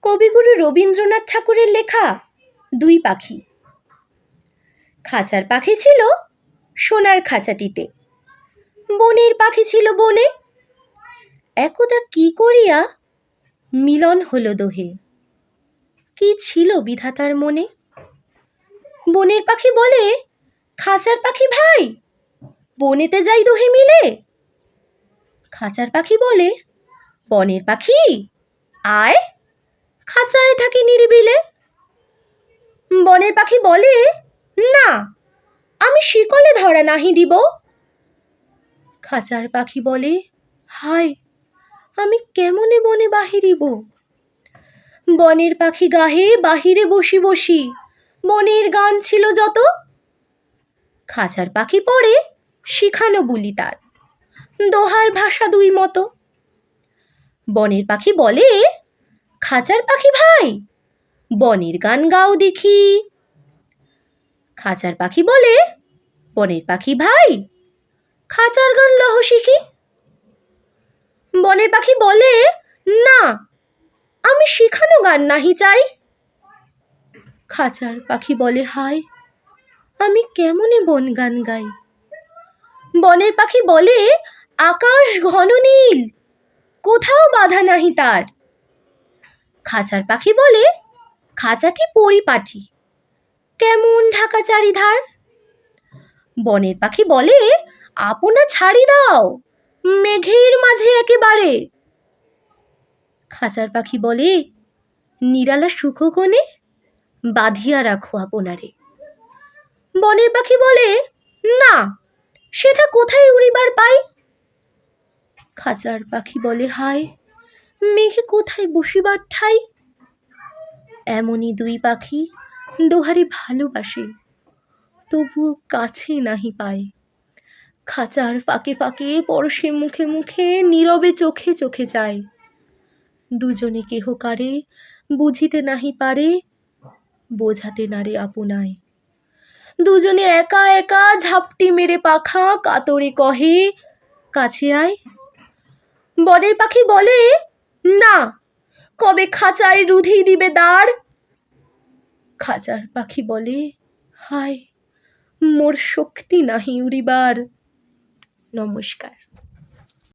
কবিগুরু রবীন্দ্রনাথ ঠাকুরের লেখা দুই পাখি। খাঁচার পাখি ছিল সোনার খাঁচাটিতে, বনের পাখি ছিল বনে। একদা কি করিয়া মিলন হলো দোহে, কি ছিল বিধাতার মনে। বনের পাখি বলে, খাঁচার পাখি ভাই, বনেতে যাই দোহে মিলে। খাঁচার পাখি বলে, বনের পাখি আয়, খাঁচায় থাকি নিরিবিলে। বনের পাখি বলে, না, আমি শিকলে ধরা নাহি দিব। খাঁচার পাখি বলে, হায়, আমি কেমনে বনে বাহিরিব। বনের পাখি গাহে বাহিরে বসি বসি, বনের গান ছিল যত। খাঁচার পাখি পড়ে শিখানো বুলি তার, দোহার ভাষা দুই মতো। বনের পাখি বলে, খাঁচার পাখি ভাই, বনের গান গাও দেখি। খাঁচার পাখি বলে, বনের পাখি ভাই, খাঁচার গান লহ শিখি। বনের পাখি বলে, না, আমি শিখানো গান নাহি চাই। খাঁচার পাখি বলে, হায়, আমি কেমনে বন গান গাই। বনের পাখি বলে, আকাশ ঘন নীল, কোথাও বাধা নাহি তার। খাঁচার পাখি বলে, খাঁচাটি পরিপাটি, কেমন ঢাকা চারিধার। বনের পাখি বলে, আপনা ছাড়ি দাও, মেঘের মাঝে একেবারে। খাঁচার পাখি বলে, নিরালা সুখ কোণে বাঁধিয়া রাখো আপনারে। বনের পাখি বলে, না, সেটা কোথায় উড়িবার পাই। খাঁচার পাখি বলে, হায়, মেঘে কোথায় বসিবার ঠাই। এমনই দুই পাখি দোহারে ভালোবাসে, তবুও কাছে নাহি পায়। খাঁচার ফাঁকে ফাঁকে পরশে মুখে মুখে, নীরবে চোখে চোখে যায়। দুজনে কেহ কারে বুঝিতে নাহি পারে, বোঝাতে নারে আপনায়। দুজনে একা একা ঝাপটি মেরে পাখা কাতরে কহে, কাছে আয়। বনের পাখি বলে, না, কবে খাঁচায় রুধি দিবে দ্বার। খাঁচার পাখি বলে, হায়, মোর শক্তি নাহি উড়িবার। নমস্কার।